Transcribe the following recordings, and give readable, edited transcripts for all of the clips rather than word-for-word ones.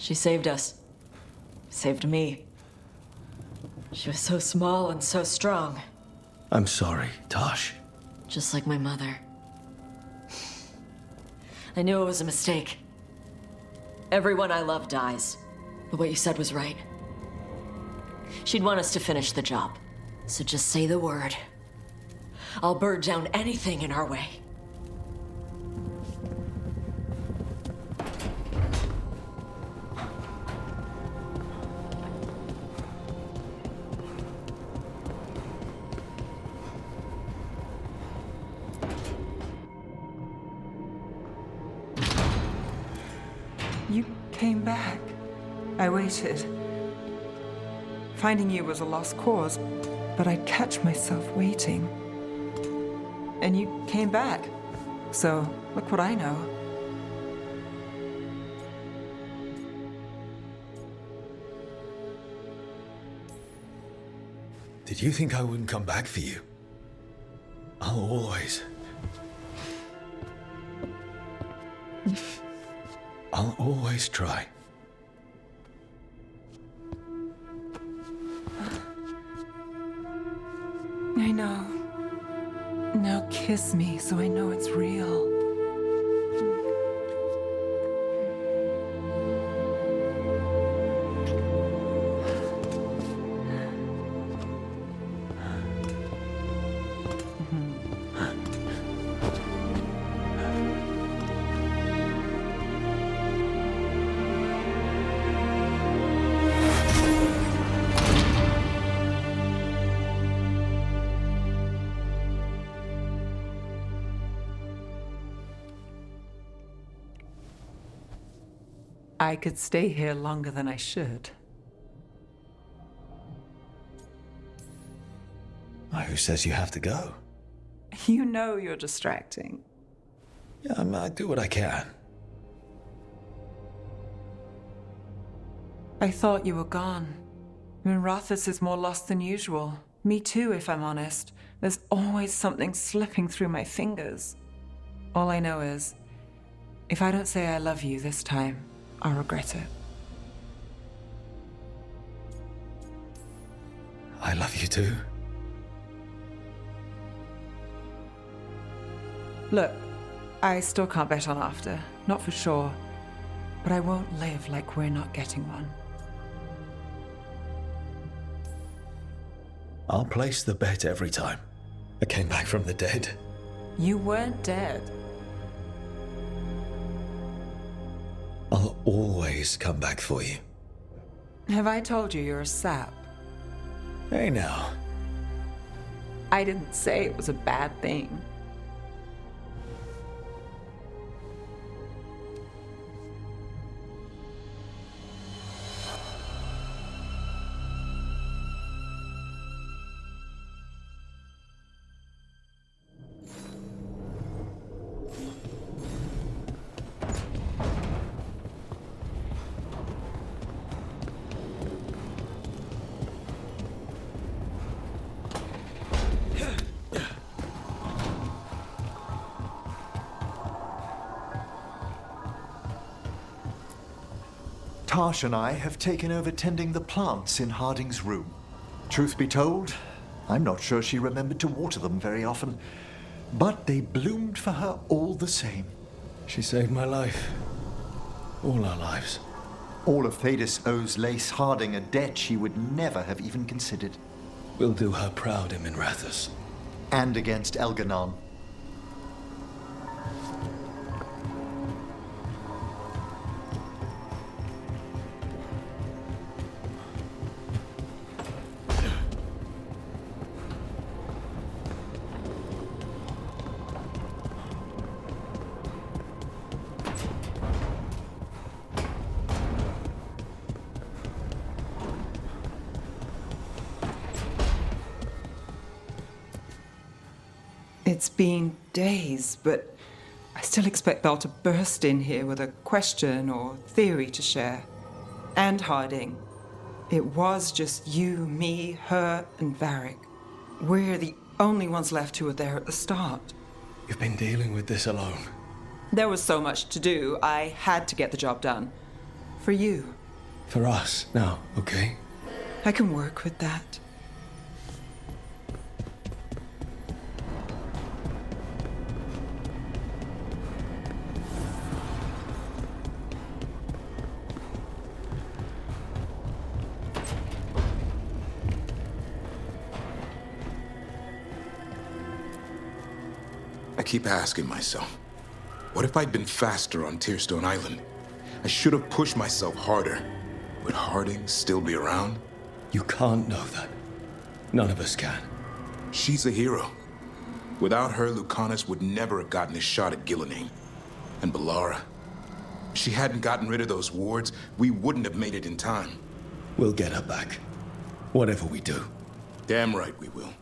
She saved us. Saved me. She was so small and so strong. I'm sorry, Tosh. Just like my mother. I knew it was a mistake. Everyone I love dies. But what you said was right. She'd want us to finish the job. So just say the word. I'll burn down anything in our way. You came back. I waited. Finding you was a lost cause, but I'd catch myself waiting. And you came back. So, look what I know. Did you think I wouldn't come back for you? I'll always try. I know. Now kiss me so I know it's real. I could stay here longer than I should. Who says you have to go? You know you're distracting. Yeah, I do what I can. I thought you were gone. Rathus is more lost than usual. Me too, if I'm honest. There's always something slipping through my fingers. All I know is, if I don't say I love you this time, I'll regret it. I love you too. Look, I still can't bet on after, not for sure. But I won't live like we're not getting one. I'll place the bet every time. I came back from the dead. You weren't dead. I'll always come back for you. Have I told you you're a sap? Hey now. I didn't say it was a bad thing. Tosh and I have taken over tending the plants in Harding's room. Truth be told, I'm not sure she remembered to water them very often, but they bloomed for her all the same. She saved my life. All our lives. All of Thadis owes Lace Harding a debt she would never have even considered. We'll do her proud in Minrathous. And against Elganon. It's been days, but I still expect Belle to burst in here with a question or theory to share. And Harding. It was just you, me, her, and Varric. We're the only ones left who were there at the start. You've been dealing with this alone. There was so much to do, I had to get the job done. For you. For us, now, okay? I can work with that. I keep asking myself, what if I'd been faster on Tearstone Island? I should have pushed myself harder. Would Harding still be around? You can't know that. None of us can. She's a hero. Without her, Lucanus would never have gotten his shot at Gillinane. And Bellara. If she hadn't gotten rid of those wards, we wouldn't have made it in time. We'll get her back. Whatever we do. Damn right we will.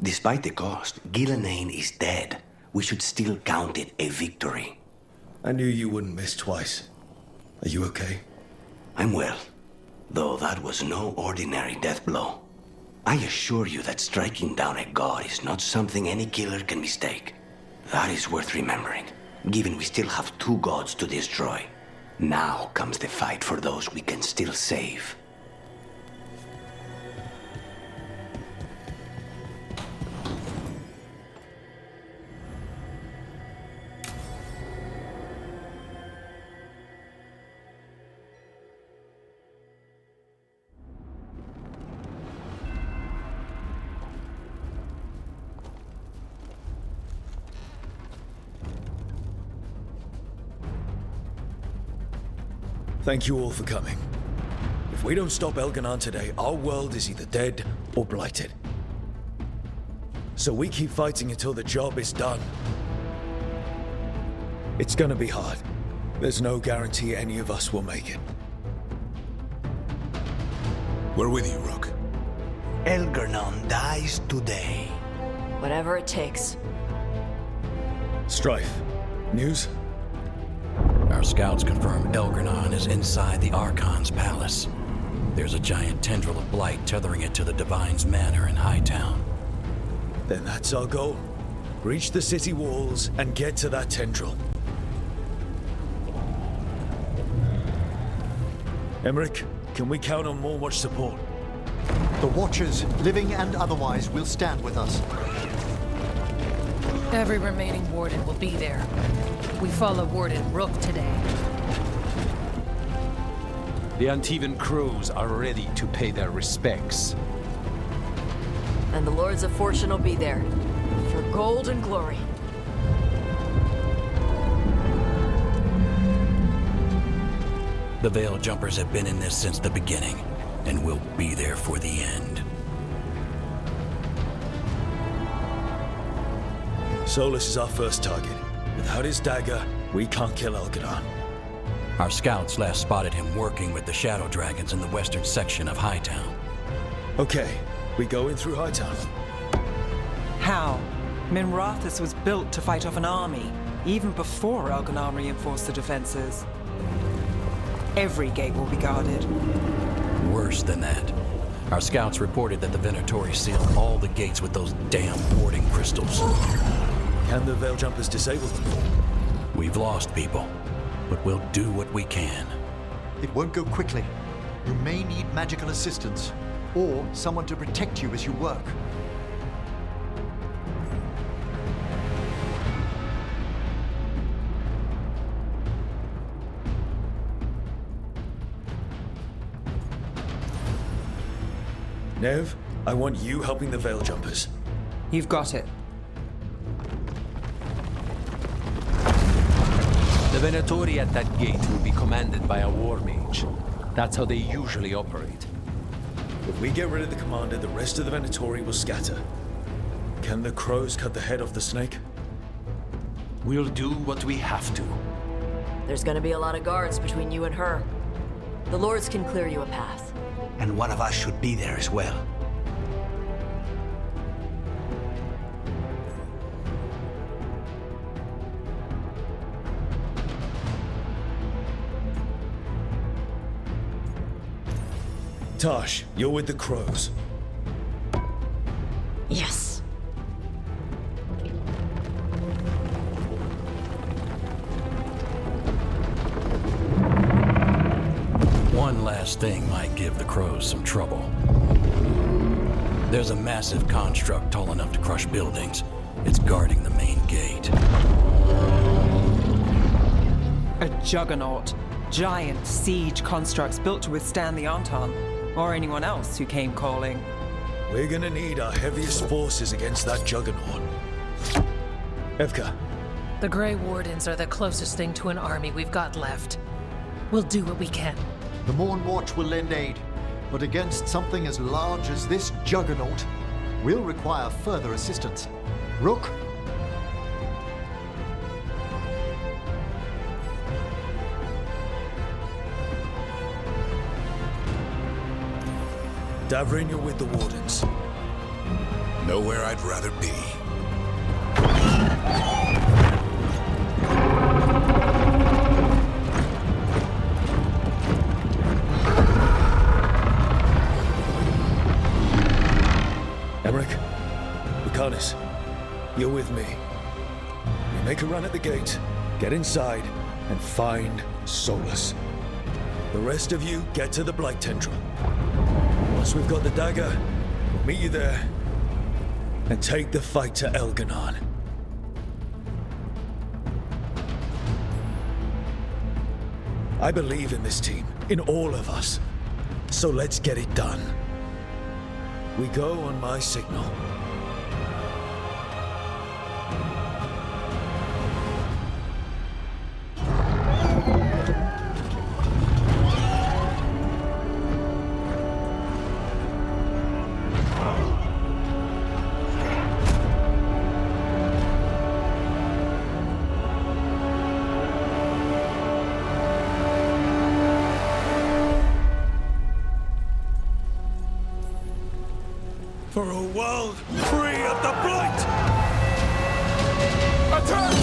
Despite the cost, Gillinane is dead. We should still count it a victory. I knew you wouldn't miss twice. Are you okay? I'm well, though that was no ordinary death blow. I assure you that striking down a god is not something any killer can mistake. That is worth remembering, given we still have 2 gods to destroy. Now comes the fight for those we can still save. Thank you all for coming. If we don't stop Elganon today, our world is either dead or blighted. So we keep fighting until the job is done. It's gonna be hard. There's no guarantee any of us will make it. We're with you, Rook. Elganon dies today. Whatever it takes. Strife, news? Our scouts confirm Elganon is inside the Archon's palace. There's a giant tendril of blight tethering it to the Divine's manor in Hightown. Then that's our goal. Reach the city walls and get to that tendril. Emmerich, can we count on more watch support? The Watchers, living and otherwise, will stand with us. Every remaining Warden will be there. We follow Warden Rook today. The Antivan crews are ready to pay their respects. And the Lords of Fortune will be there. For gold and glory. The Veil Jumpers have been in this since the beginning, and will be there for the end. Solus is our first target. Without his dagger, we can't kill Elganon. Our scouts last spotted him working with the Shadow Dragons in the western section of Hightown. Okay, we go in through Hightown. How? Minrathous was built to fight off an army, even before Elganon reinforced the defenses. Every gate will be guarded. Worse than that. Our scouts reported that the Venatori sealed all the gates with those damn warding crystals. Can the Veil Jumpers disable them? We've lost people, but we'll do what we can. It won't go quickly. You may need magical assistance, or someone to protect you as you work. Nev, I want you helping the Veil Jumpers. You've got it. The Venatori at that gate will be commanded by a war mage. That's how they usually operate. If we get rid of the commander, the rest of the Venatori will scatter. Can the crows cut the head off the snake? We'll do what we have to. There's gonna be a lot of guards between you and her. The Lords can clear you a path. And one of us should be there as well. Tosh, you're with the Crows. Yes. One last thing might give the Crows some trouble. There's a massive construct tall enough to crush buildings. It's guarding the main gate. A juggernaut. Giant siege constructs built to withstand the Entente, or anyone else who came calling. We're gonna need our heaviest forces against that juggernaut. Evka, The Grey Wardens are the closest thing to an army we've got left. We'll do what we can. The Morn Watch will lend aid, but against something as large as this juggernaut, we'll require further assistance. Rook? Davrin, you're with the Wardens. Nowhere I'd rather be. Emmerich, Lucanus, you're with me. We make a run at the gate, get inside, and find Solus. The rest of you get to the Blight Tendril. Once we've got the dagger, we'll meet you there and take the fight to Elganon. I believe in this team, in all of us. So let's get it done. We go on my signal. For a world free of the Blight! Attack!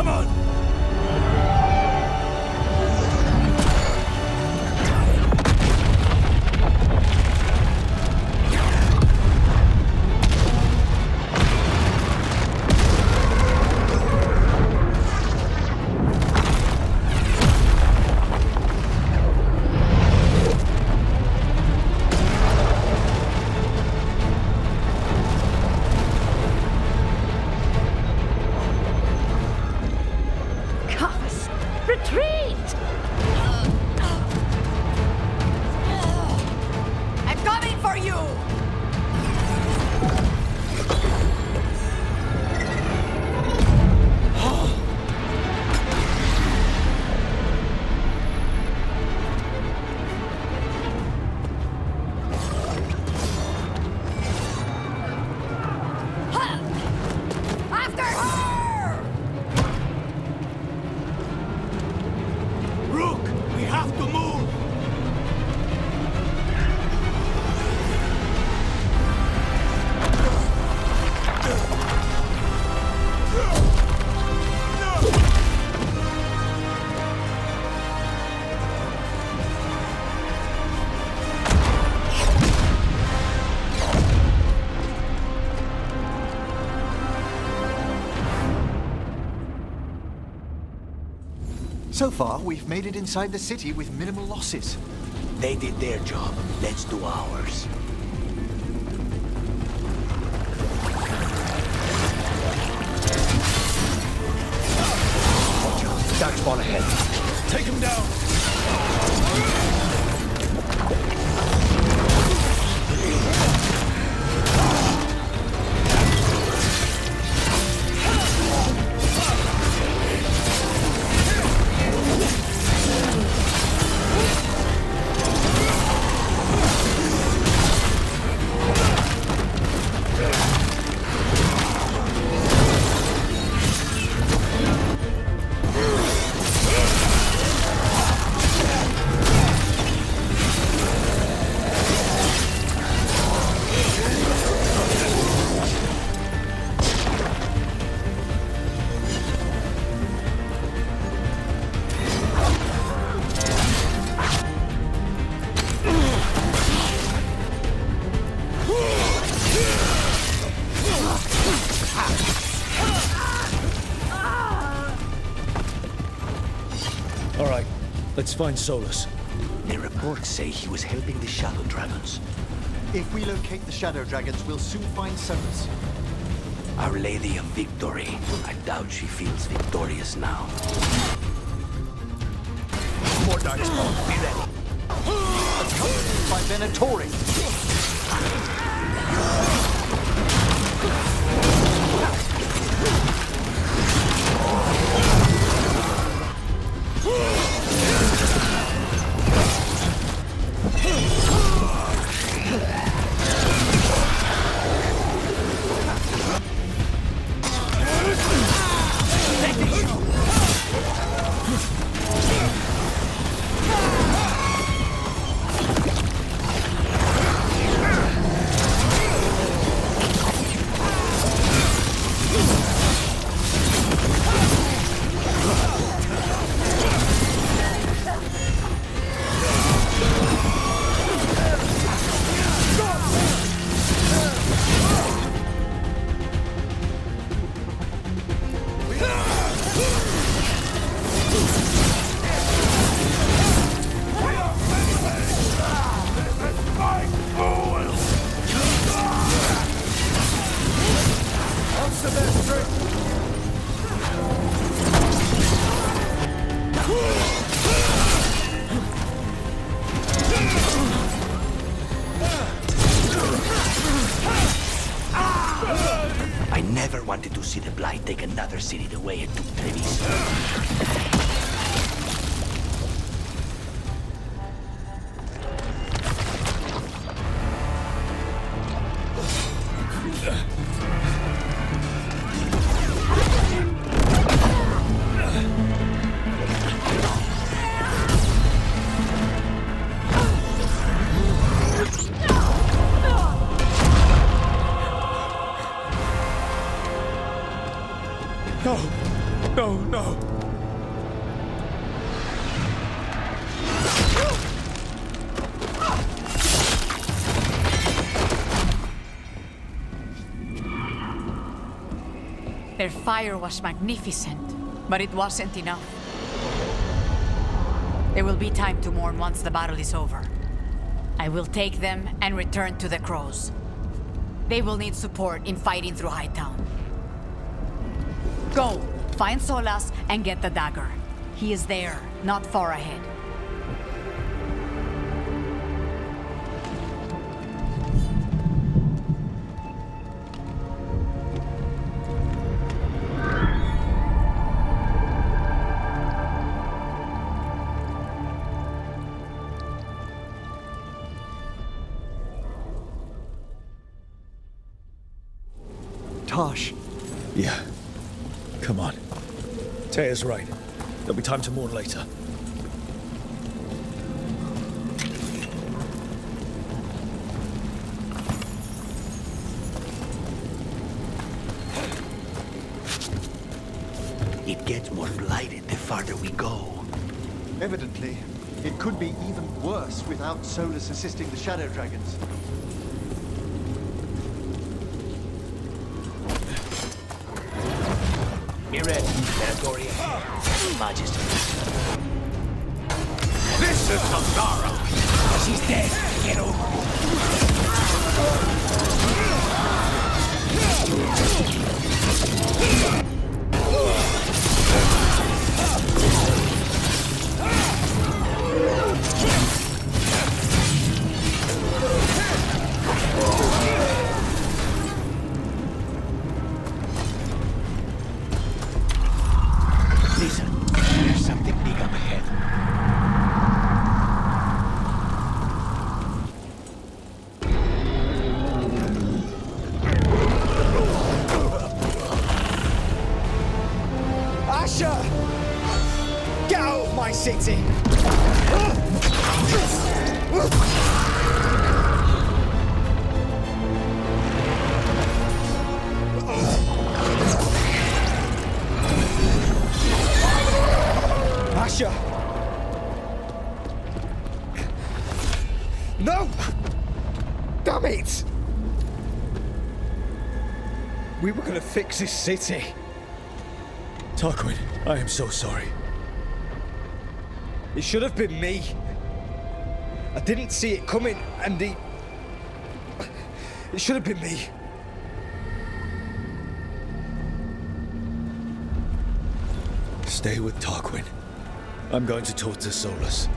Come on! So far, we've made it inside the city with minimal losses. They did their job. Let's do ours. Dark spawn ahead. Take him down! Let's find Solus. The reports say he was helping the Shadow Dragons. If we locate the Shadow Dragons, we'll soon find Solus. Our Lady of Victory. I doubt she feels victorious now. More darkspawn. Be ready. Accompanied by Venatori. I never wanted to see the Blight take another city the way it took Treviso. No! No, no. Their fire was magnificent, but it wasn't enough. There will be time to mourn once the battle is over. I will take them and return to the Crows. They will need support in fighting through Hightown. Go! Find Solas and get the dagger. He is there, not far ahead. Tosh. Yeah. Come on. Taya's right. There'll be time to mourn later. It gets more blighted the farther we go. Evidently, it could be even worse without Solus assisting the Shadow Dragons. Be ready, Territory. Majesty. This is Sangara! She's dead! Get over Listen, there's something big up ahead. Asher! Get out of my city! Asher! No! Damn it! We were gonna fix this city. Tarquin, I am so sorry. It should have been me. I didn't see it coming, and it should have been me. Stay with Tarquin. I'm going to talk to Solus.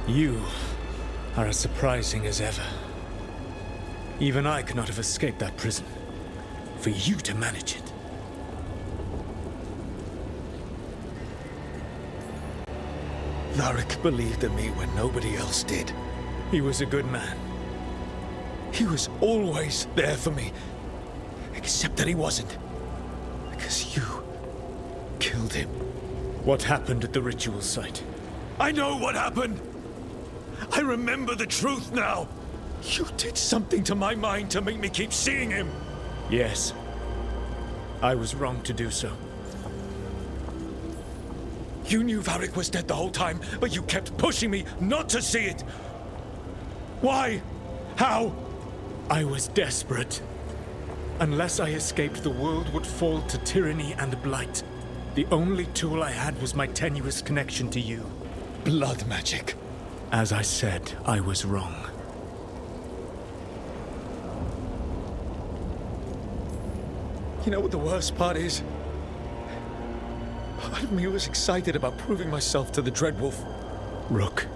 You are as surprising as ever. Even I could not have escaped that prison. For you to manage it. Varric believed in me when nobody else did. He was a good man. He was always there for me. Except that he wasn't. Because you killed him. What happened at the ritual site? I know what happened! I remember the truth now! You did something to my mind to make me keep seeing him! Yes. I was wrong to do so. You knew Varric was dead the whole time, but you kept pushing me not to see it! Why? How? I was desperate. Unless I escaped, the world would fall to tyranny and blight. The only tool I had was my tenuous connection to you. Blood magic. As I said, I was wrong. You know what the worst part is? Part of me was excited about proving myself to the Dreadwolf. Rook.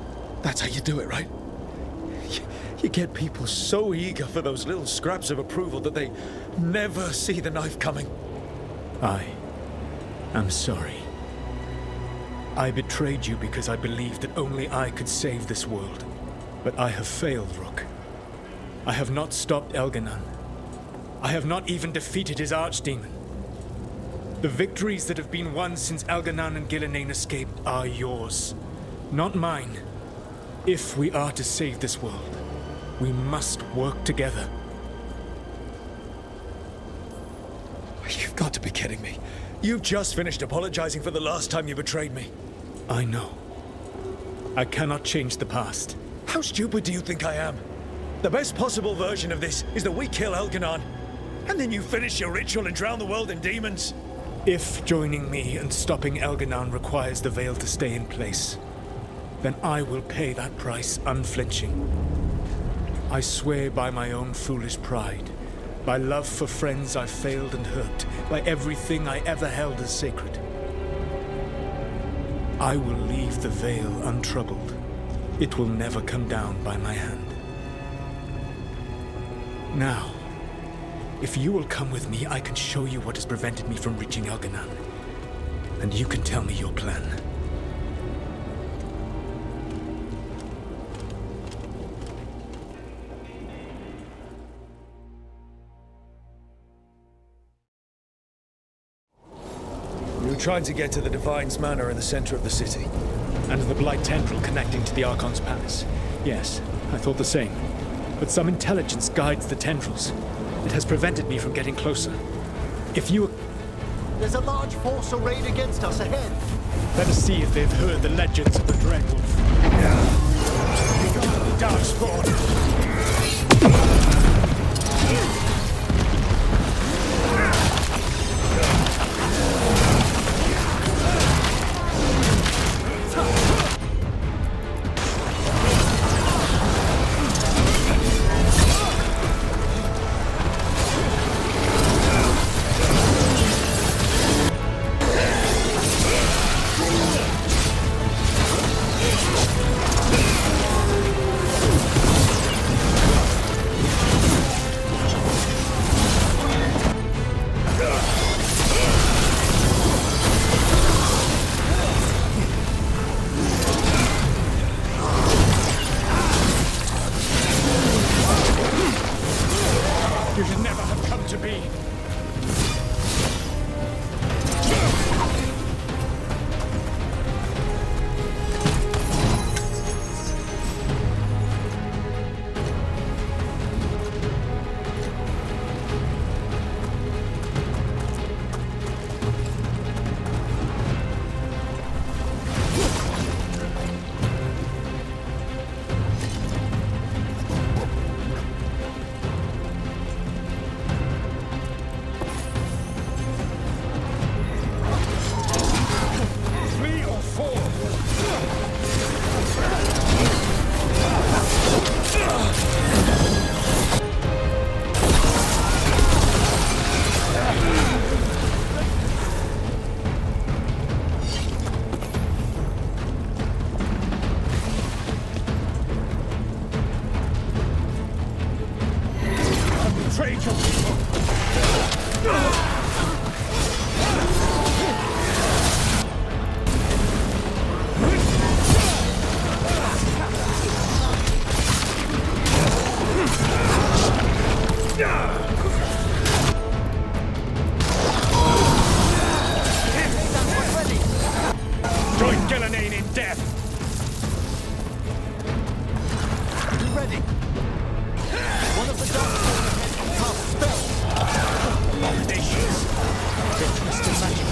That's how you do it, right? You get people so eager for those little scraps of approval that they never see the knife coming. I'm sorry. I betrayed you because I believed that only I could save this world. But I have failed, Rook. I have not stopped Elganon. I have not even defeated his archdemon. The victories that have been won since Elganon and Gillenane escaped are yours, not mine. If we are to save this world, we must work together. You've got to be kidding me. You've just finished apologizing for the last time you betrayed me. I know. I cannot change the past. How stupid do you think I am? The best possible version of this is that we kill Elganon, and then you finish your ritual and drown the world in demons. If joining me and stopping Elganon requires the Veil to stay in place, then I will pay that price unflinching. I swear by my own foolish pride, by love for friends I failed and hurt, by everything I ever held as sacred. I will leave the Veil untroubled. It will never come down by my hand. Now, if you will come with me, I can show you what has prevented me from reaching Elganon. And you can tell me your plan. You're trying to get to the Divine's Manor in the center of the city. And the Blight Tendril connecting to the Archon's palace. Yes, I thought the same. But some intelligence guides the tendrils. It has prevented me from getting closer. If you... There's a large force arrayed against us ahead. Let us see if they've heard the legends of the Dreadwolf. Darkspawn! You should never have come to be. Join Gillenane in death! You ready? One of the darkspawn can cast spells. Abominations! Their twisted magic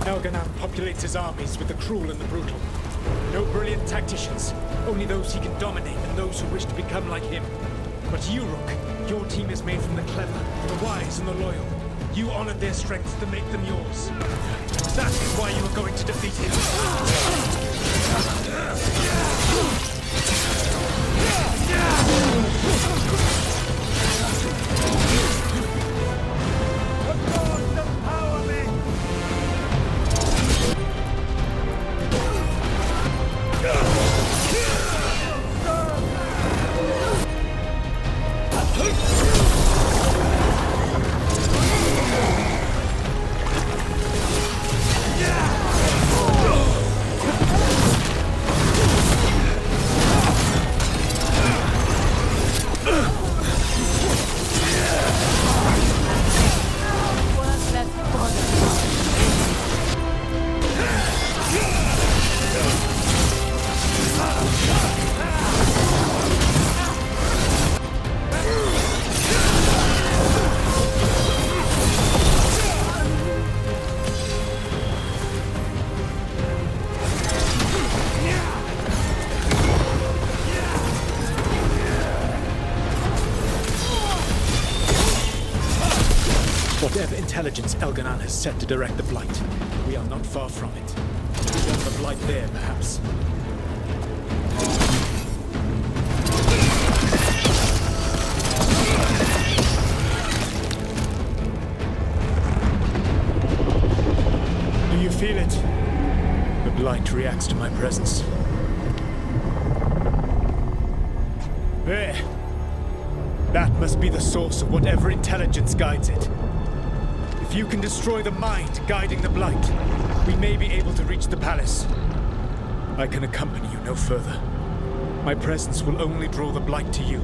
Elganan populates his armies with the cruel and the brutal. No brilliant tacticians, only those he can dominate and those who wish to become like him. But you, Rook, your team is made from the clever, the wise, and the loyal. You honored their strengths to make them yours. That is why you are going to defeat him. Whatever intelligence Elganan has set to direct the Blight, we are not far from it. We want the Blight there, perhaps. Do you feel it? The Blight reacts to my presence. There. That must be the source of whatever intelligence guides it. If you can destroy the mind guiding the Blight, we may be able to reach the palace. I can accompany you no further. My presence will only draw the Blight to you.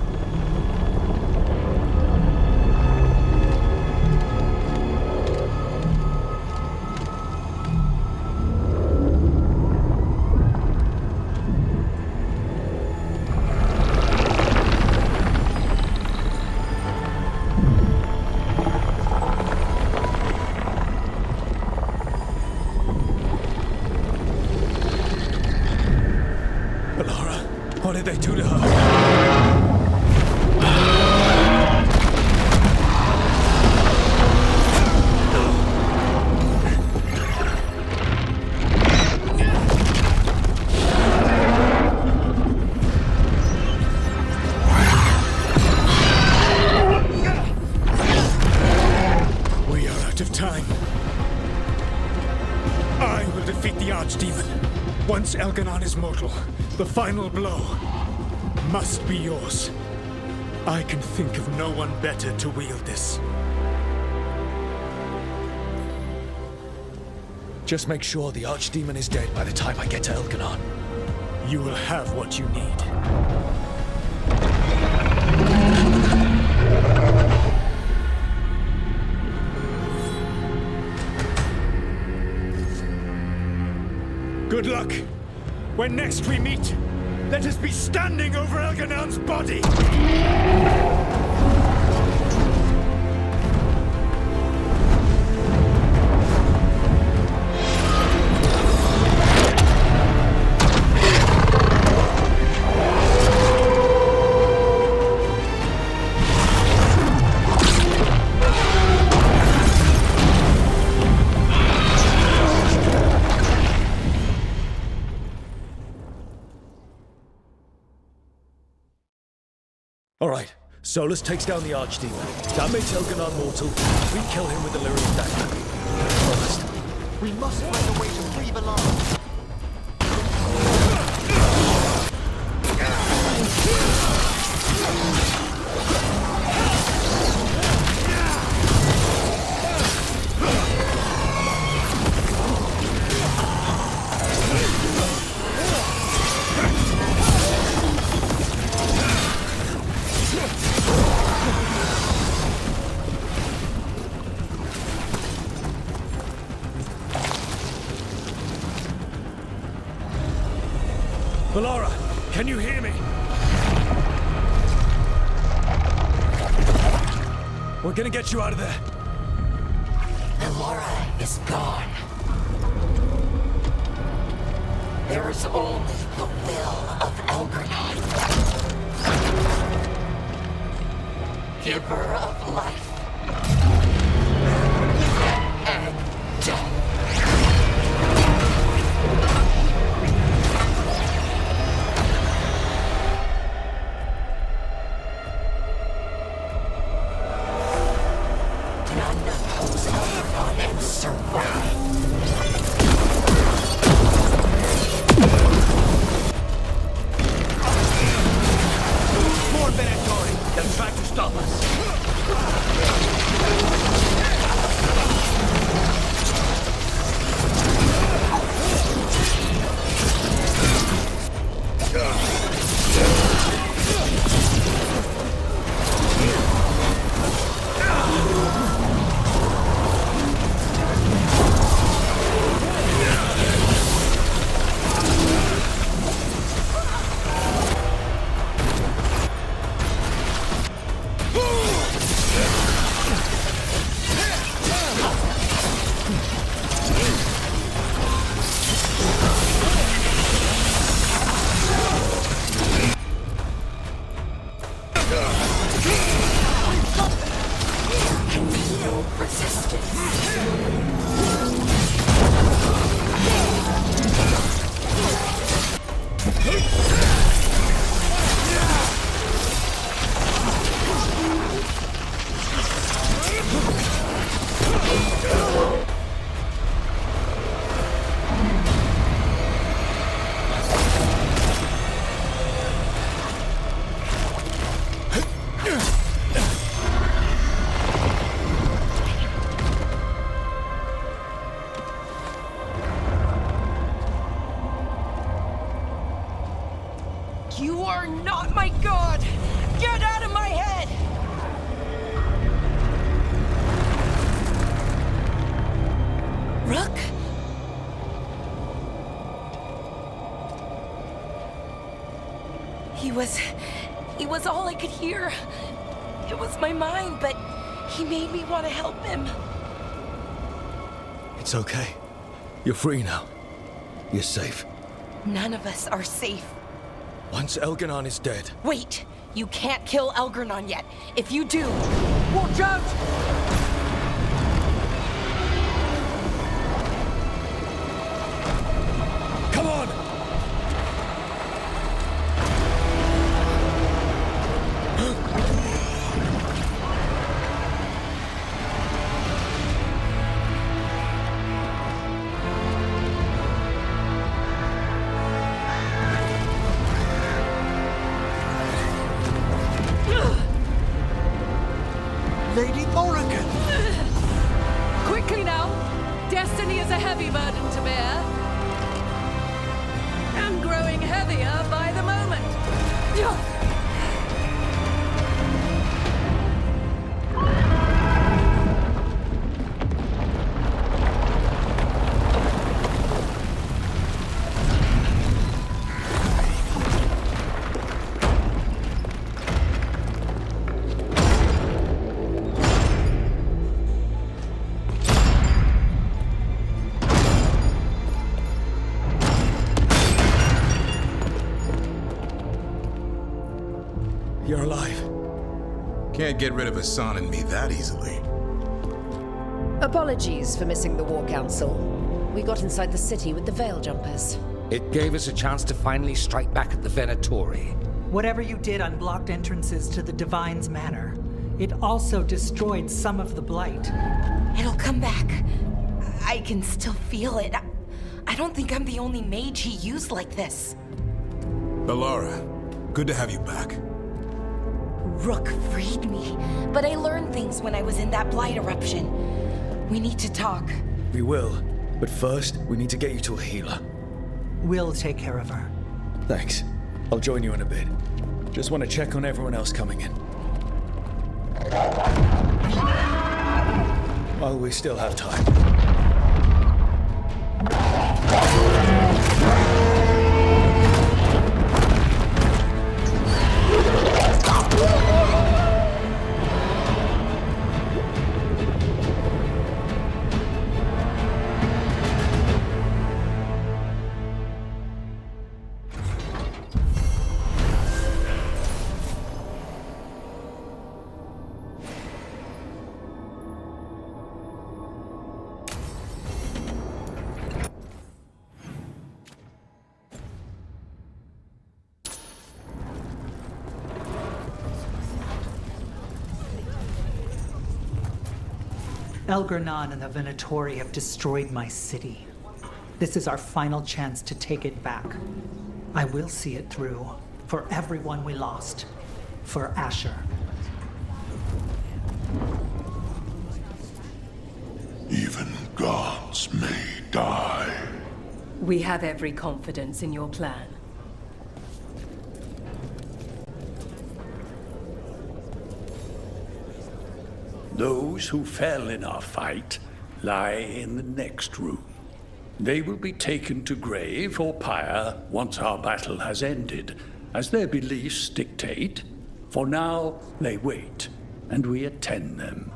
What did they do to her? We are out of time. I will defeat the Archdemon. Once Elganan is mortal, the final blow must be yours. I can think of no one better to wield this. Just make sure the Archdemon is dead by the time I get to Elganan. You will have what you need. Good luck. When next we meet, let us be standing over Elganan's body! Alright, Solus takes down the Archdemon. That makes Elganan mortal. We kill him with the Lyrium dagger. First. We must find a way to free Veilguard. Valora, can you hear me? We're gonna get you out of there. Valora is gone. There is only the will of Elgrenard. Giver of life and death. None oppose Elgrenard and survive. More Venatori! They'll try to stop us! You are not my god! Get out of my head! Rook? He was all I could hear. It was my mind, but he made me want to help him. It's okay. You're free now. You're safe. None of us are safe. Once Elgrenard is dead... Wait! You can't kill Elgrenard yet. If you do... Watch out! Come on! Lady Morrigan! Quickly now! Destiny is a heavy burden to bear. And growing heavier by the moment. You're alive. Can't get rid of Hassan and me that easily. Apologies for missing the War Council. We got inside the city with the Veil Jumpers. It gave us a chance to finally strike back at the Venatori. Whatever you did unblocked entrances to the Divine's Manor. It also destroyed some of the Blight. It'll come back. I can still feel it. I don't think I'm the only mage he used like this. Bellara, good to have you back. Rook freed me, but I learned things when I was in that Blight eruption. We need to talk. We will, but first, we need to get you to a healer. We'll take care of her. Thanks. I'll join you in a bit. Just want to check on everyone else coming in. While we still have time. Elgernon and the Venatori have destroyed my city. This is our final chance to take it back. I will see it through. For everyone we lost. For Asher. Even gods may die. We have every confidence in your plan. Those who fell in our fight lie in the next room. They will be taken to grave or pyre once our battle has ended, as their beliefs dictate. For now, they wait, and we attend them.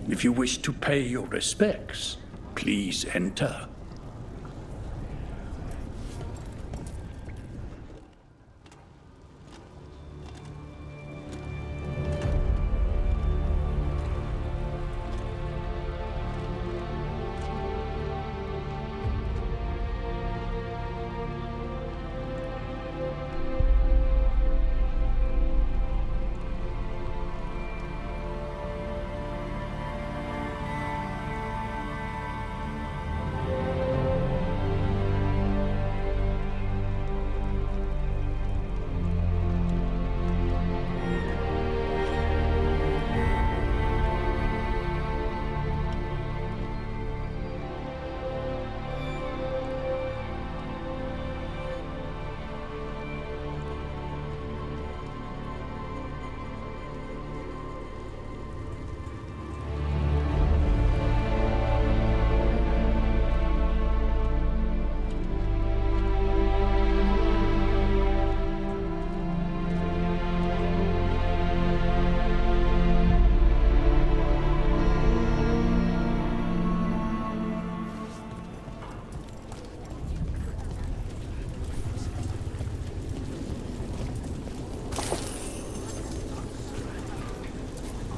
If you wish to pay your respects, please enter.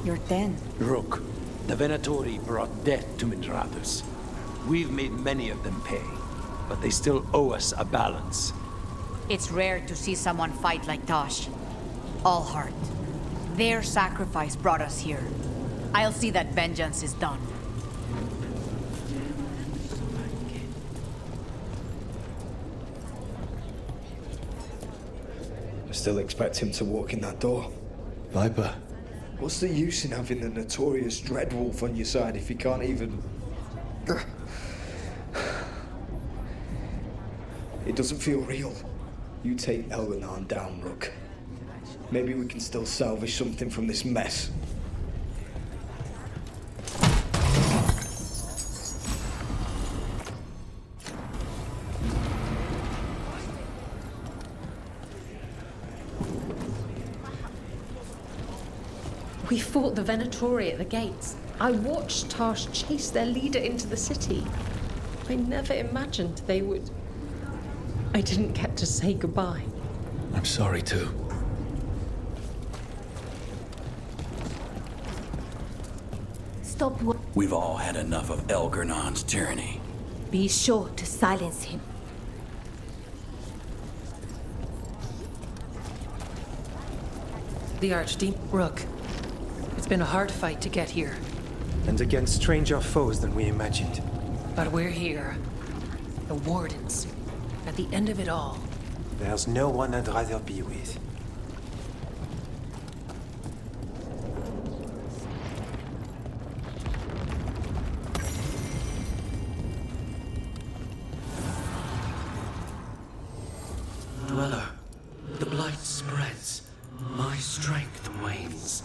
You're thin. Rook, the Venatori brought death to Mindrathus. We've made many of them pay, but they still owe us a balance. It's rare to see someone fight like Tosh. All heart. Their sacrifice brought us here. I'll see that vengeance is done. I still expect him to walk in that door. Viper. What's the use in having the notorious Dreadwolf on your side if you can't even... It doesn't feel real. You take Elgernon down, Rook. Maybe we can still salvage something from this mess. We fought the Venatori at the gates. I watched Tosh chase their leader into the city. I never imagined they would... I didn't get to say goodbye. I'm sorry too. Stop. We've all had enough of Elgernon's tyranny. Be sure to silence him. The Archdemon. Rook. It's been a hard fight to get here. And against stranger foes than we imagined. But we're here. The Wardens. At the end of it all. There's no one I'd rather be with. Dweller, the blight spreads. My strength wanes.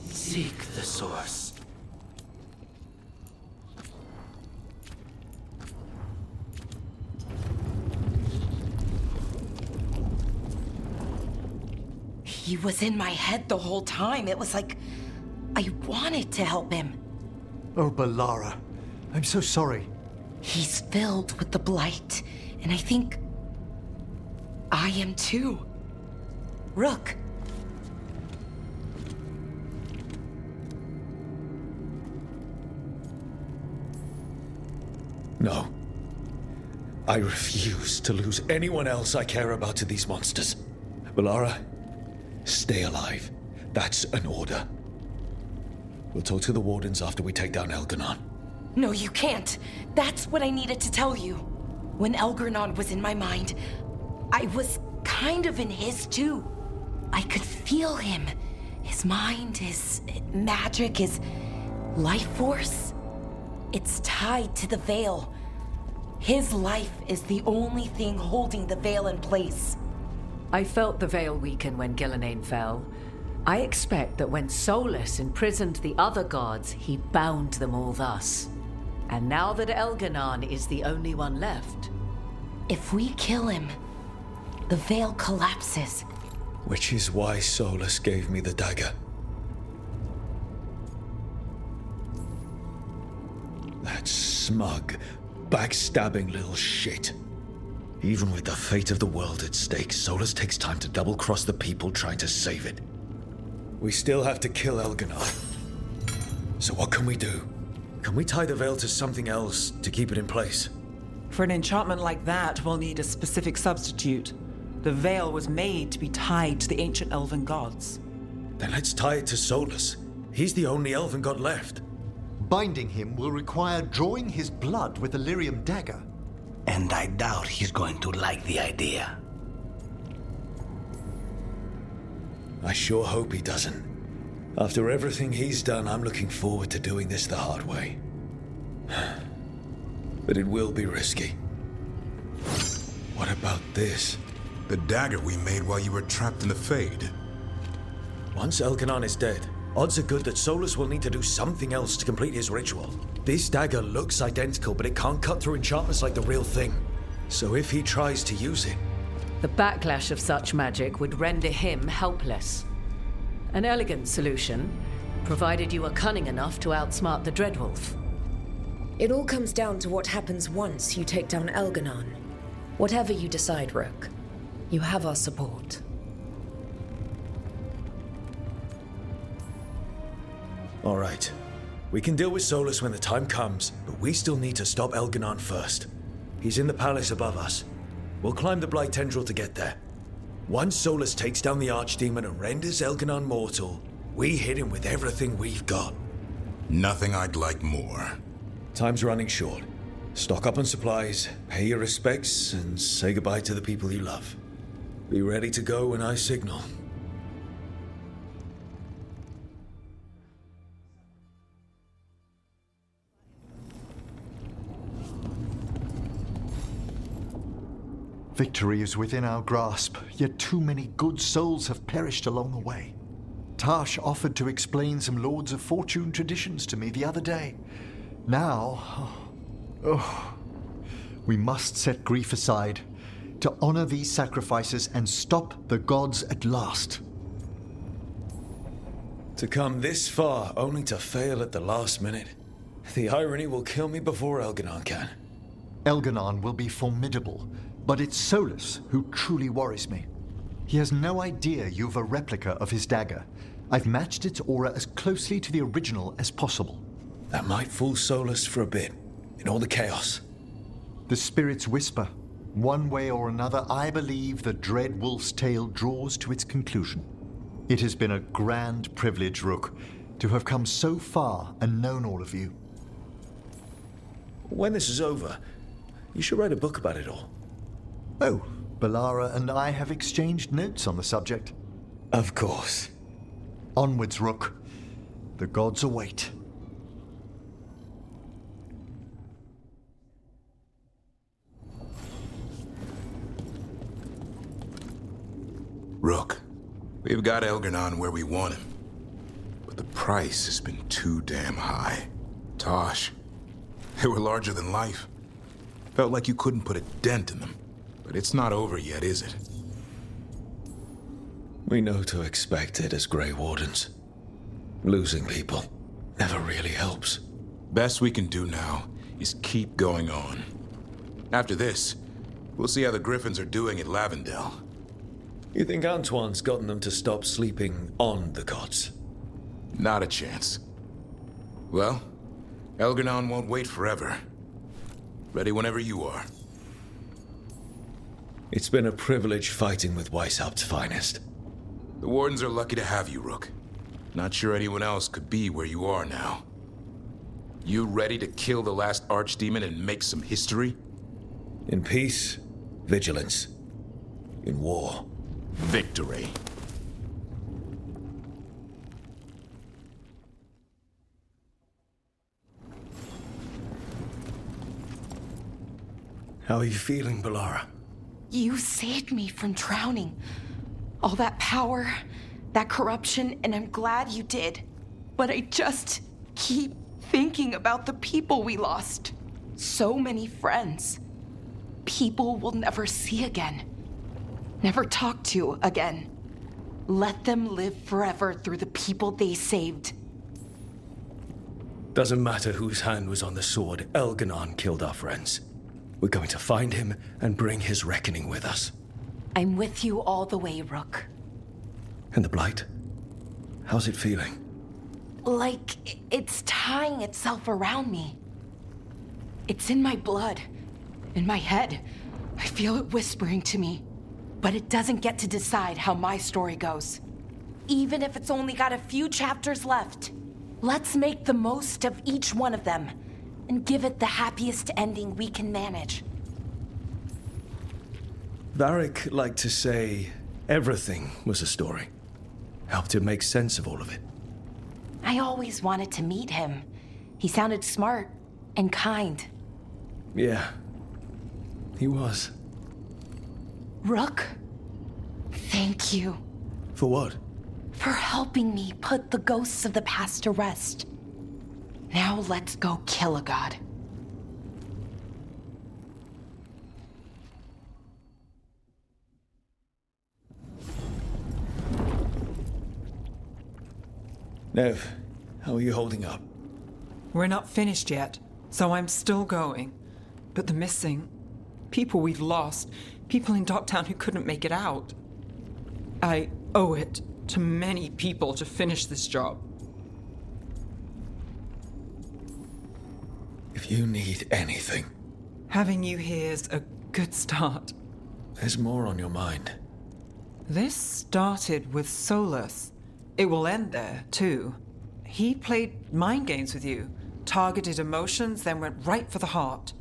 Seek the source. He was in my head the whole time. It was like I wanted to help him. Oh, Balara. I'm so sorry. He's filled with the blight, and I think I am too. Rook. No. I refuse to lose anyone else I care about to these monsters. Balara, stay alive. That's an order. We'll talk to the Wardens after we take down Elganon. No, you can't. That's what I needed to tell you. When Elganon was in my mind, I was kind of in his too. I could feel him. His mind, his magic, his life force. It's tied to the Veil. His life is the only thing holding the Veil in place. I felt the Veil weaken when Gillenane fell. I expect that when Solus imprisoned the other gods, he bound them all thus. And now that Elganon is the only one left... If we kill him, the Veil collapses. Which is why Solus gave me the dagger. That smug, backstabbing little shit. Even with the fate of the world at stake, Solus takes time to double-cross the people trying to save it. We still have to kill Elganon. So what can we do? Can we tie the Veil to something else to keep it in place? For an enchantment like that, we'll need a specific substitute. The Veil was made to be tied to the ancient elven gods. Then let's tie it to Solus. He's the only elven god left. Binding him will require drawing his blood with the lyrium dagger. And I doubt he's going to like the idea. I sure hope he doesn't. After everything he's done, I'm looking forward to doing this the hard way. But it will be risky. What about this? The dagger we made while you were trapped in the Fade. Once Elganon is dead, odds are good that Solus will need to do something else to complete his ritual. This dagger looks identical, but it can't cut through enchantments like the real thing. So if he tries to use it... The backlash of such magic would render him helpless. An elegant solution, provided you are cunning enough to outsmart the Dreadwolf. It all comes down to what happens once you take down Elganon. Whatever you decide, Rook, you have our support. All right. We can deal with Solus when the time comes, but we still need to stop Elganon first. He's in the palace above us. We'll climb the Blight Tendril to get there. Once Solus takes down the Archdemon and renders Elganon mortal, we hit him with everything we've got. Nothing I'd like more. Time's running short. Stock up on supplies, pay your respects, and say goodbye to the people you love. Be ready to go when I signal. Victory is within our grasp, yet too many good souls have perished along the way. Tarsh offered to explain some Lords of Fortune traditions to me the other day. Now, we must set grief aside to honor these sacrifices and stop the gods at last. To come this far only to fail at the last minute. The irony will kill me before Elganon can. Elganon will be formidable, but it's Solus who truly worries me. He has no idea you've a replica of his dagger. I've matched its aura as closely to the original as possible. That might fool Solus for a bit, in all the chaos. The spirits whisper. One way or another, I believe the dread wolf's tale draws to its conclusion. It has been a grand privilege, Rook, to have come so far and known all of you. When this is over, you should write a book about it all. Oh, Balara and I have exchanged notes on the subject. Of course. Onwards, Rook. The gods await. Rook, we've got Elganon where we want him. But the price has been too damn high. Tosh, they were larger than life. Felt like you couldn't put a dent in them. But it's not over yet, is it? We know to expect it as Grey Wardens. Losing people never really helps. Best we can do now is keep going on. After this, we'll see how the Griffins are doing at Lavendel. You think Antoine's gotten them to stop sleeping on the gods? Not a chance. Well, Elganon won't wait forever. Ready whenever you are. It's been a privilege fighting with Weishaupt's finest. The Wardens are lucky to have you, Rook. Not sure anyone else could be where you are now. You ready to kill the last archdemon and make some history? In peace, vigilance. In war, victory. How are you feeling, Balara? You saved me from drowning. All that power, that corruption, and I'm glad you did. But I just keep thinking about the people we lost. So many friends. People we'll never see again. Never talk to again. Let them live forever through the people they saved. Doesn't matter whose hand was on the sword, Elganon killed our friends. We're going to find him and bring his reckoning with us. I'm with you all the way, Rook. And the Blight? How's it feeling? Like it's tying itself around me. It's in my blood, in my head. I feel it whispering to me. But it doesn't get to decide how my story goes. Even if it's only got a few chapters left. Let's make the most of each one of them and give it the happiest ending we can manage. Varric liked to say everything was a story. Helped him make sense of all of it. I always wanted to meet him. He sounded smart and kind. Yeah, he was. Rook, thank you. For what? For helping me put the ghosts of the past to rest. Now let's go kill a god. Nev, how are you holding up? We're not finished yet, so I'm still going. But the missing, people we've lost, people in Docktown who couldn't make it out. I owe it to many people to finish this job. If you need anything... Having you here is a good start. There's more on your mind. This started with Solus. It will end there, too. He played mind games with you, targeted emotions, then went right for the heart.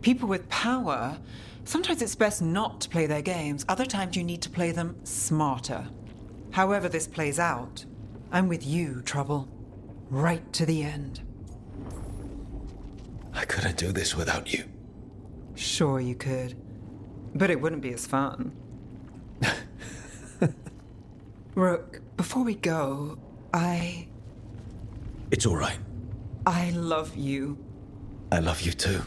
People with power, sometimes it's best not to play their games. Other times you need to play them smarter. However this plays out, I'm with you, Trouble. Right to the end. I couldn't do this without you. Sure you could. But it wouldn't be as fun. Rook, before we go, It's all right. I love you. I love you too.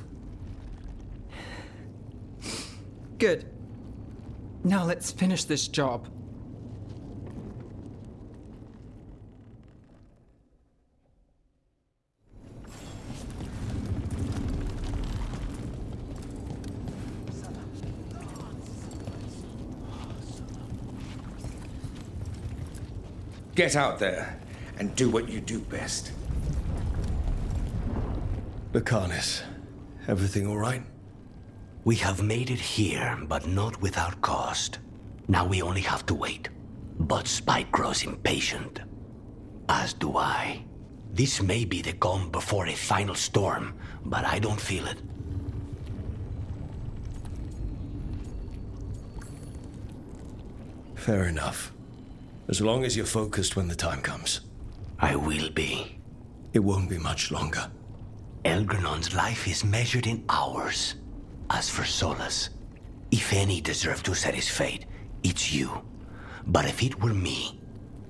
Good. Now let's finish this job. Get out there and do what you do best. Bacanis, everything all right? We have made it here, but not without cost. Now we only have to wait. But Spike grows impatient. As do I. This may be the calm before a final storm, but I don't feel it. Fair enough. As long as you're focused when the time comes. I will be. It won't be much longer. Elgrenon's life is measured in hours. As for Solus, if any deserve to set his fate, it's you. But if it were me,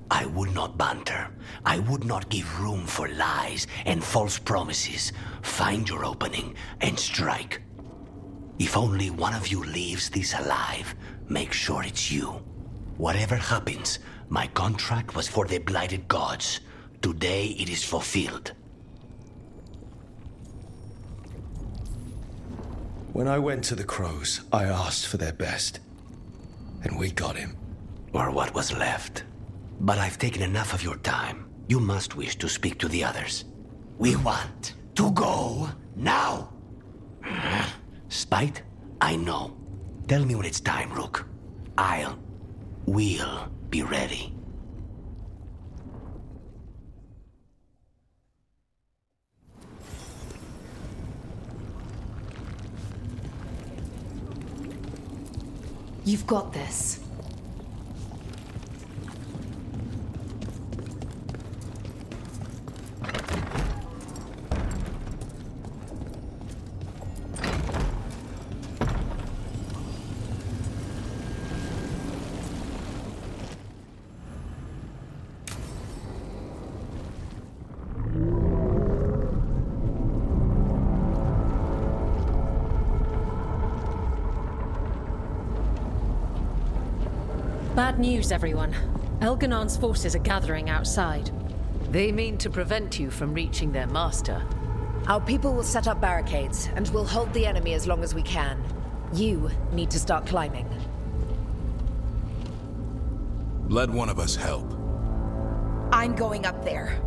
I would not banter. I would not give room for lies and false promises. Find your opening and strike. If only one of you leaves this alive, make sure it's you. Whatever happens, my contract was for the blighted gods. Today it is fulfilled. When I went to the Crows, I asked for their best. And we got him. Or what was left. But I've taken enough of your time. You must wish to speak to the others. We want to go now. Spite? I know. Tell me when it's time, Rook. We'll be ready. You've got this. Bad news, everyone. Elganon's forces are gathering outside. They mean to prevent you from reaching their master. Our people will set up barricades, and we'll hold the enemy as long as we can. You need to start climbing. Let one of us help. I'm going up there.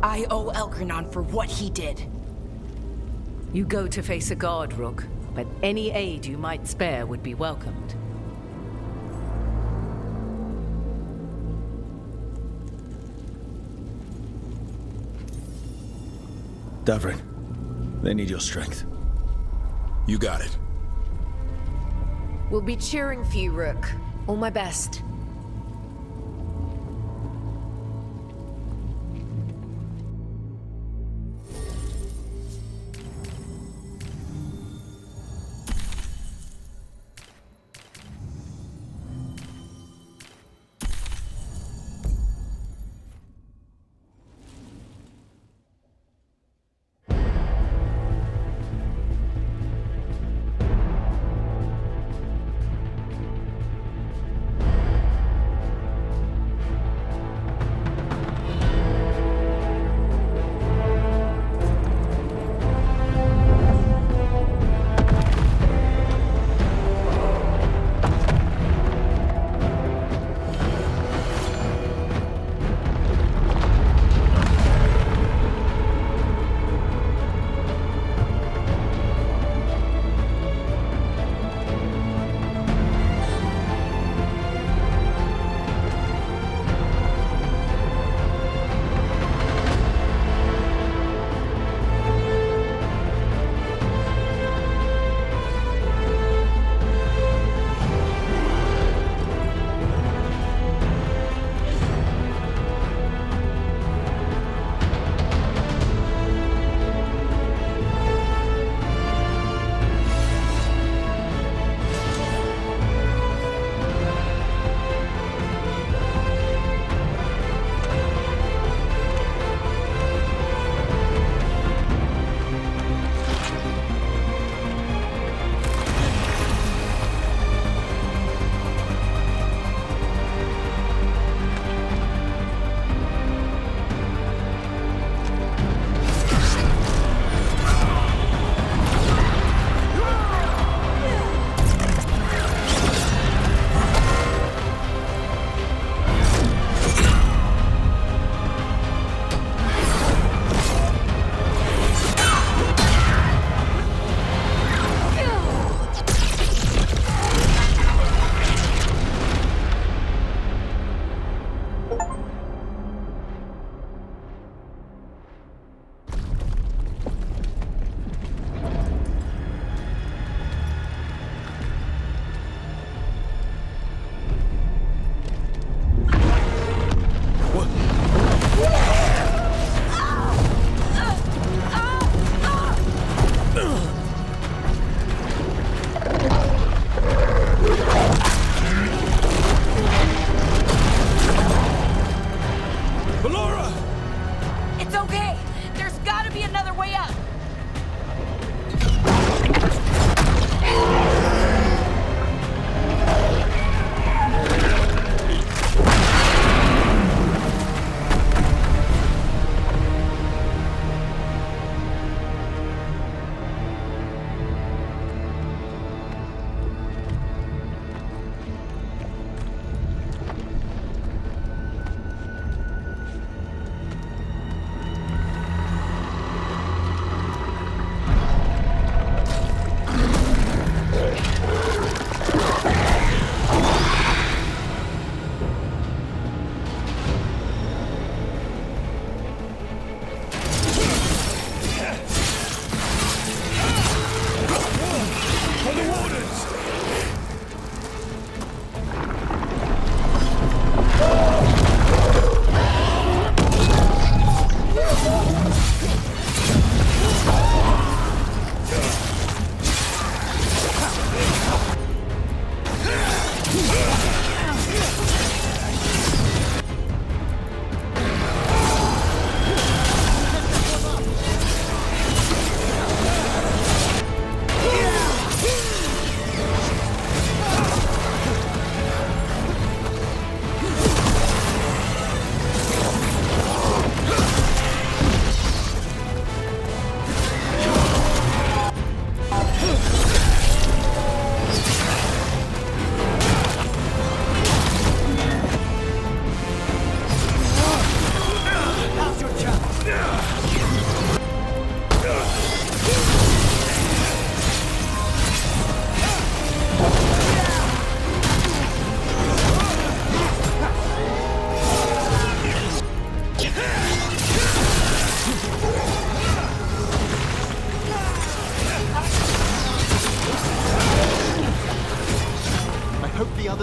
I owe Elganon for what he did. You go to face a guard, Rook, but any aid you might spare would be welcomed. Davrin, they need your strength. You got it. We'll be cheering for you, Rook. All my best.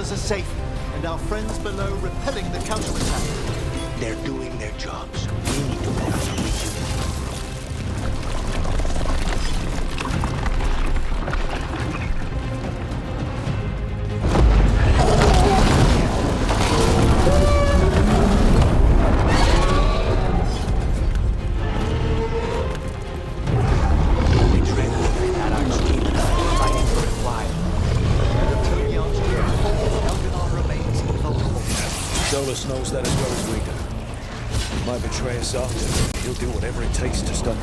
others are safe, and our friends below repelling the counterattack. They're doing their jobs. We need to back them. Solus knows that as well as we do. He might betray us after. He'll do whatever it takes to stop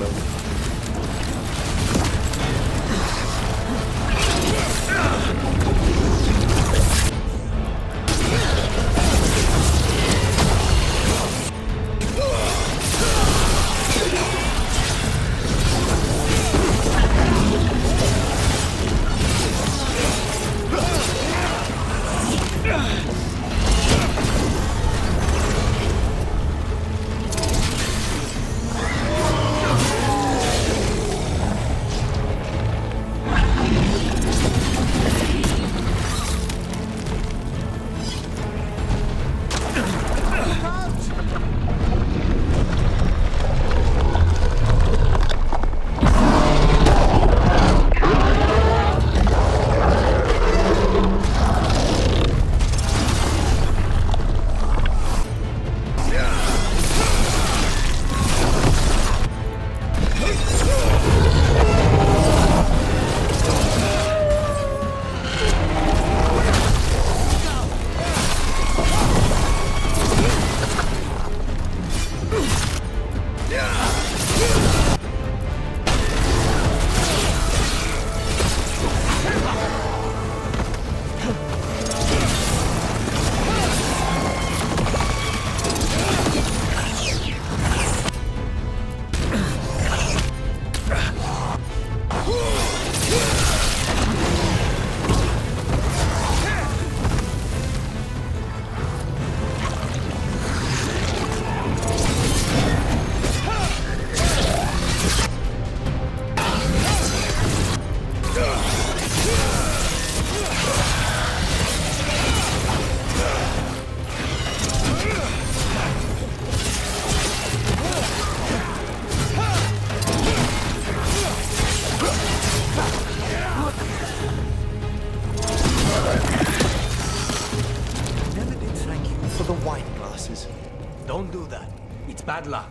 Don't do that. It's bad luck.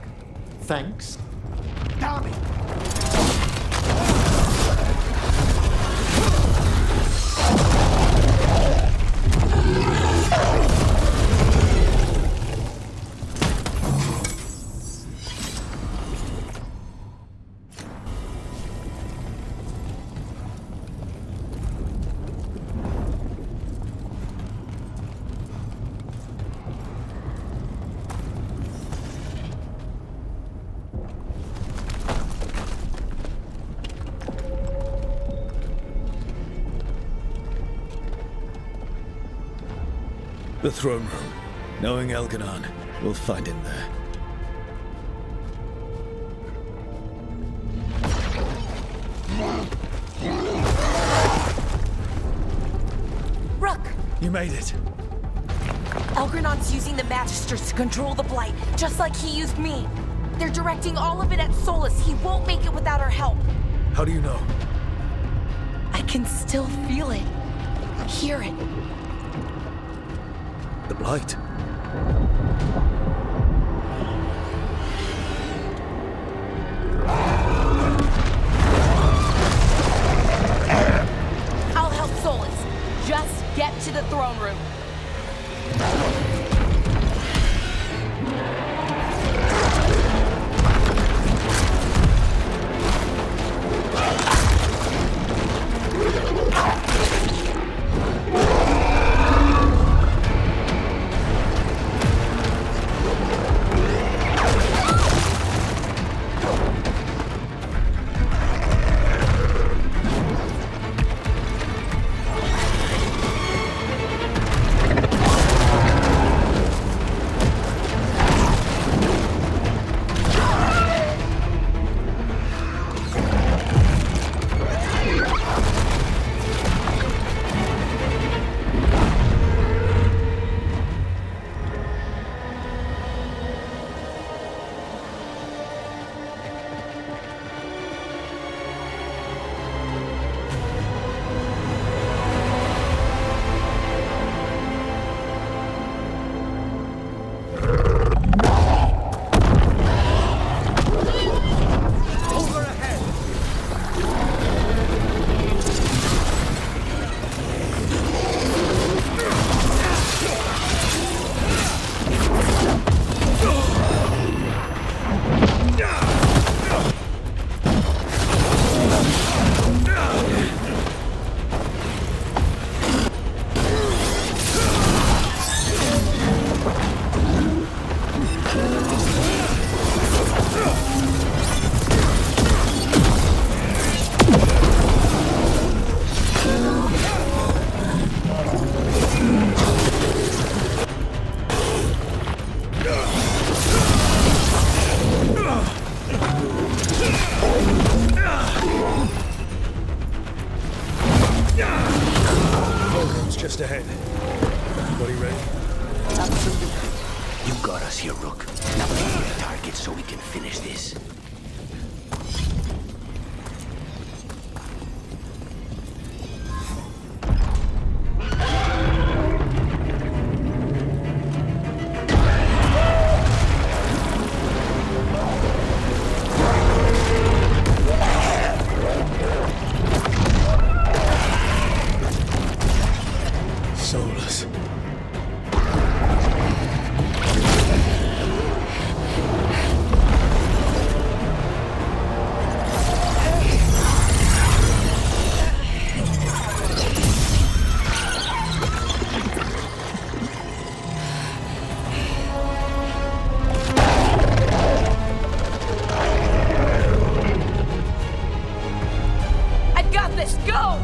Thanks. Damn it! The throne room. Knowing Elganon, we'll find him there. Rook! You made it. Elgranon's using the Magisters to control the Blight, just like he used me. They're directing all of it at Solus. He won't make it without our help. How do you know? I can still feel it. Hear it. The Blight. I'll help Solus. Just get to the throne room. just ahead. Everybody ready? Absolutely. You got us here, Rook. Now pick the target so we can finish this. Solus. I've got this! Go!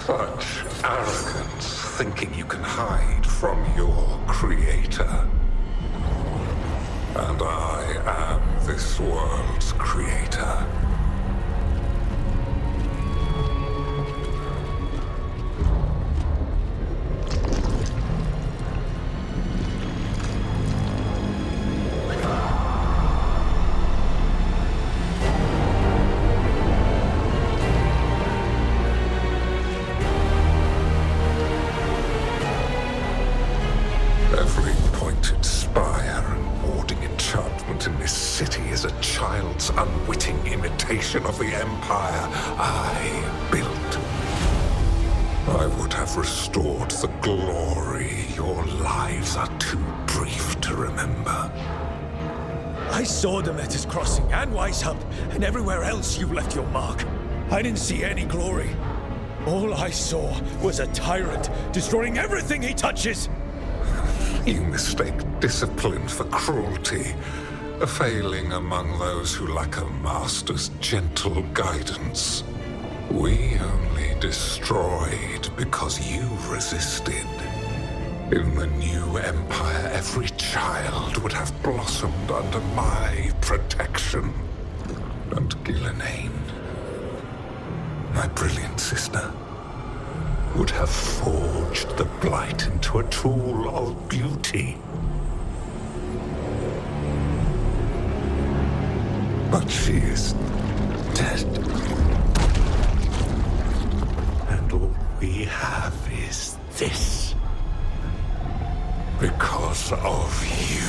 Such arrogance, thinking you can hide from your creator. And I am this world's creator. Every pointed spire and warding enchantment in this city is a child's unwitting imitation of the empire I built. I would have restored the glory. Your lives are too brief to remember. I saw Demeter's Crossing and Weishaupt, and everywhere else you left your mark. I didn't see any glory. All I saw was a tyrant destroying everything he touches. You mistake discipline for cruelty, a failing among those who lack a master's gentle guidance. We only destroyed because you resisted. In the new empire, every child would have blossomed under my protection. And Ghilanane, my brilliant sister, would have forged the Blight into a tool of beauty. But she is dead. And all we have is this. Because of you.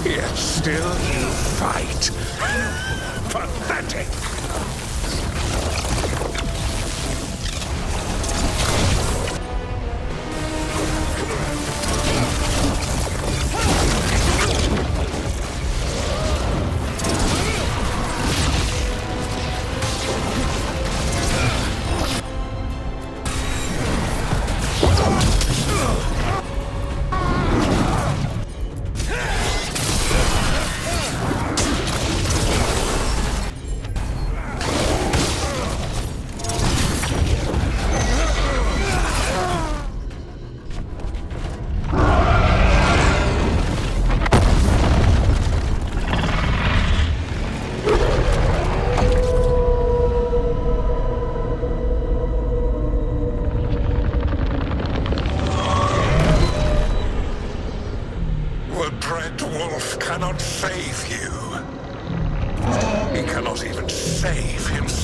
Yet still you fight. Pathetic.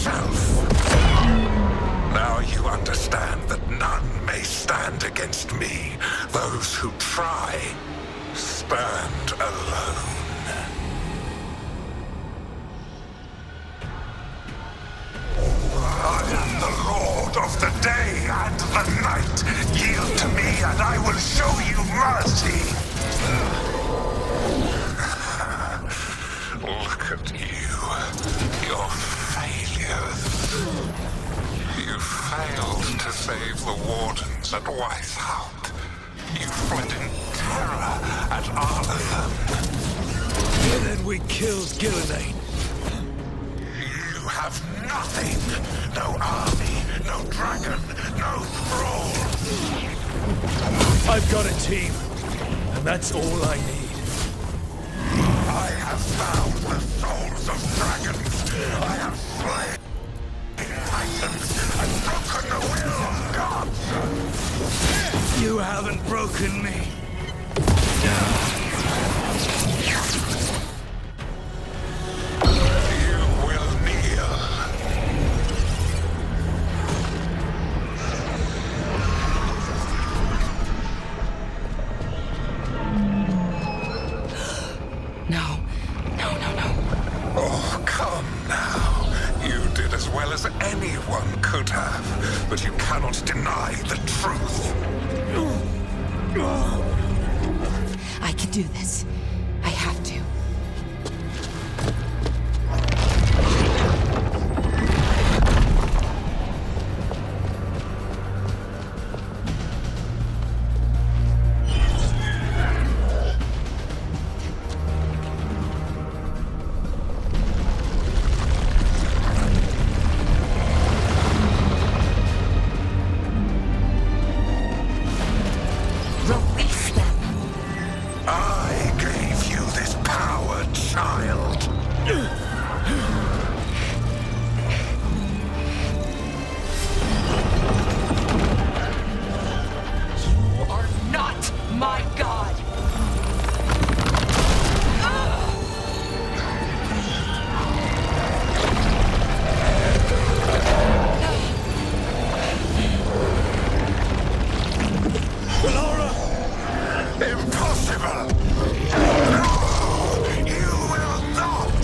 yourself. Now you understand that none may stand against me. Those who try stand alone. I am the Lord of the day and the night. Yield to me and I will show you mercy. Look at you. Your failures. You failed to save the wardens at Weishaupt. You fled in terror at Arletham. And then we killed Gillenane. You have nothing. No army, no dragon, no thrall. I've got a team, and that's all I need. I have found the souls of dragons. I have slain titans and broken the will of gods. You haven't broken me. You will kneel. No. Oh, come now. You did as well as anyone could have, but you cannot deny the truth. I can do this. I have to. Release them. I gave you this power, child. You are not my god! Impossible! No! You will not!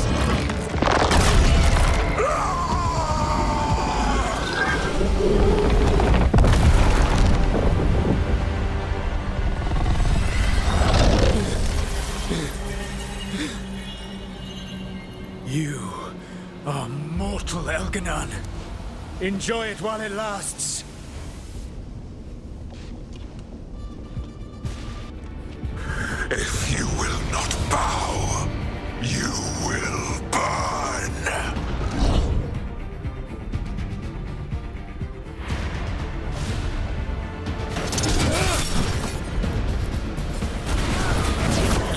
You are mortal, Elganon. Enjoy it while it lasts. If you will not bow, you will burn.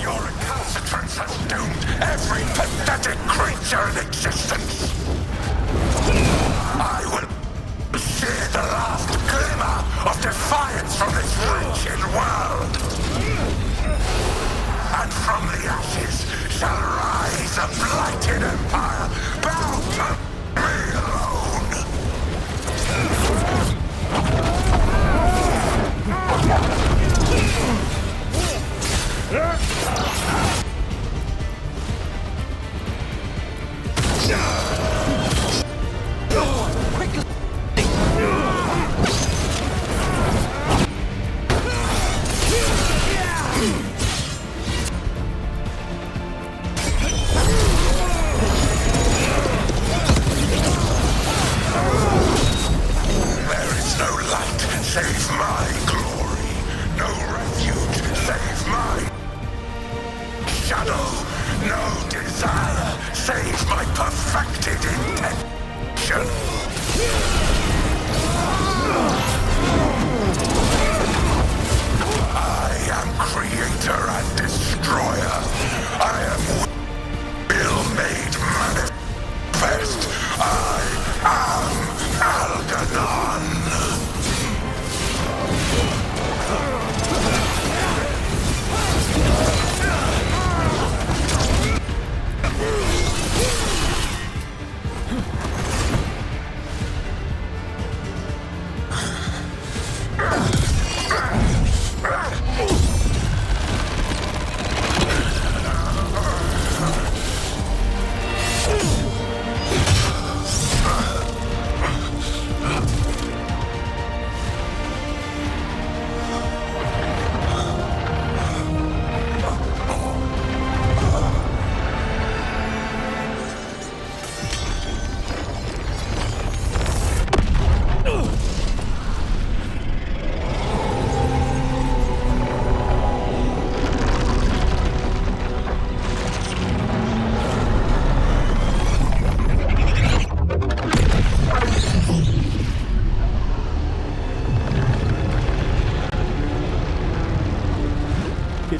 Your recalcitrance has doomed every pathetic creature in existence. I will sear the lives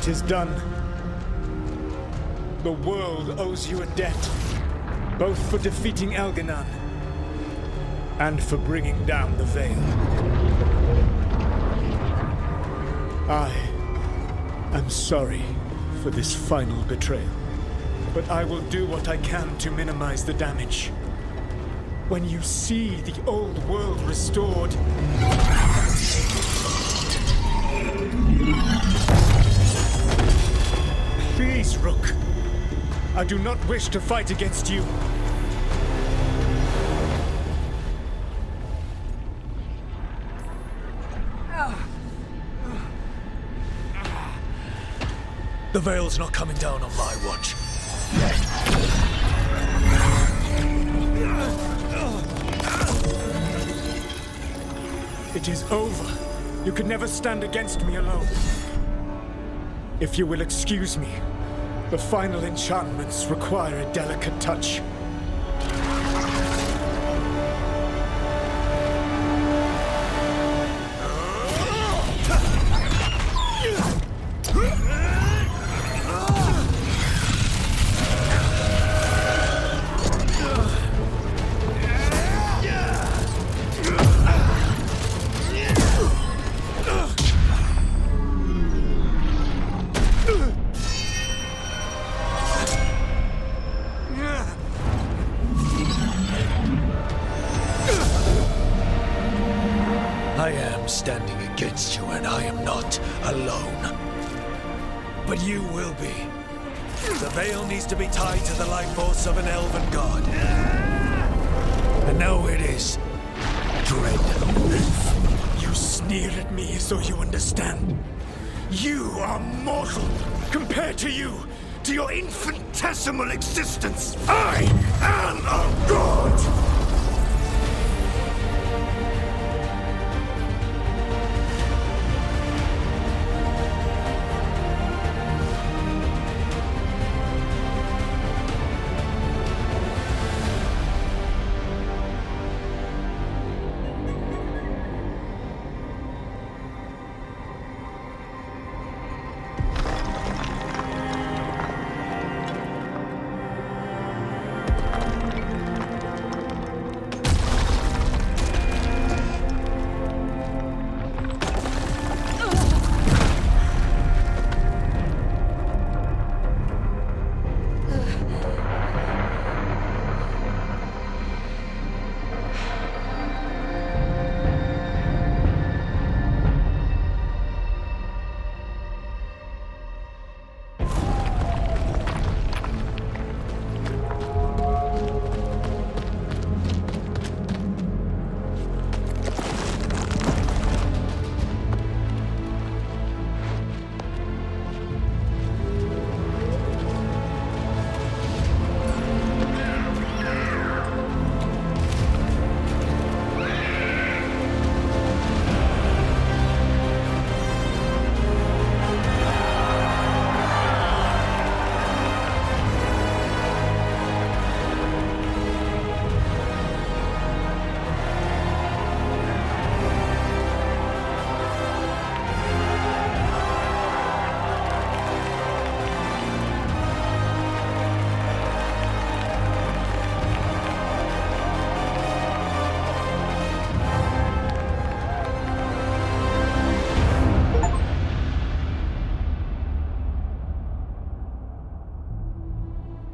It is done. The world owes you a debt, both for defeating Elganon and for bringing down the Veil. I am sorry for this final betrayal, but I will do what I can to minimize the damage. When you see the old world restored, please, Rook. I do not wish to fight against you. The Veil's not coming down on my watch. It is over. You can never stand against me alone. If you will excuse me, the final enchantments require a delicate touch. I am standing against you, and I am not alone. But you will be. The Veil needs to be tied to the life force of an elven god. And now it is. Dread Wolf. You sneer at me so you understand. You are mortal compared to you, to your infinitesimal existence. I am a god!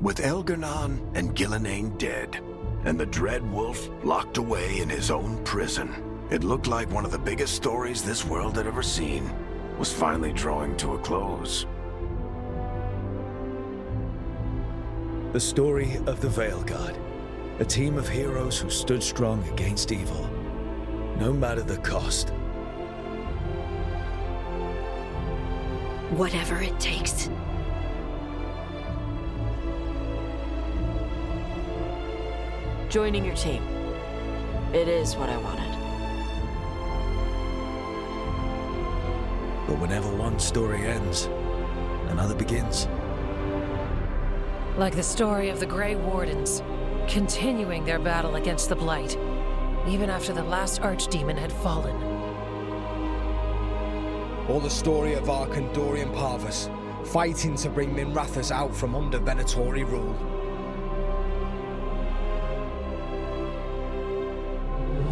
With Elganon and Gillenane dead, and the Dread Wolf locked away in his own prison, it looked like one of the biggest stories this world had ever seen was finally drawing to a close. The story of the Veilguard, a team of heroes who stood strong against evil, no matter the cost. Whatever it takes. Joining your team. It is what I wanted. But whenever one story ends, another begins. Like the story of the Grey Wardens, continuing their battle against the Blight, even after the last Archdemon had fallen. Or the story of Arkandorian Parvus, fighting to bring Minrathous out from under Venatori rule.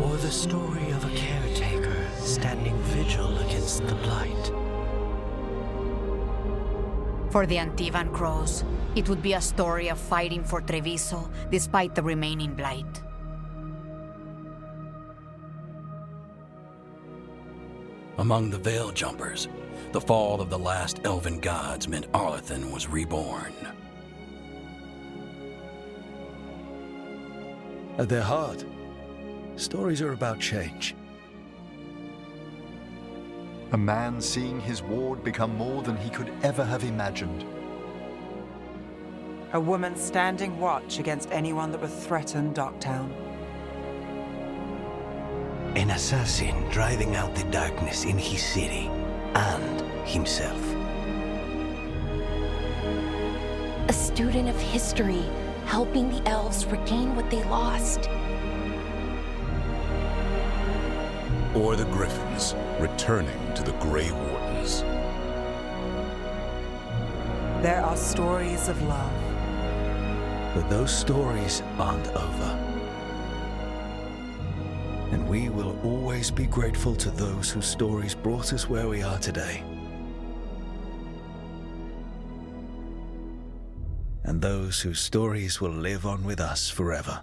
Or the story of a caretaker standing vigil against the Blight. For the Antivan Crows, it would be a story of fighting for Treviso despite the remaining Blight. Among the Veil Jumpers, the fall of the last elven gods meant Arlethan was reborn. At their heart, stories are about change. A man seeing his ward become more than he could ever have imagined. A woman standing watch against anyone that would threaten Darktown. An assassin driving out the darkness in his city and himself. A student of history, helping the elves regain what they lost. Or the Griffins, returning to the Grey Wardens. There are stories of love. But those stories aren't over. And we will always be grateful to those whose stories brought us where we are today. And those whose stories will live on with us forever.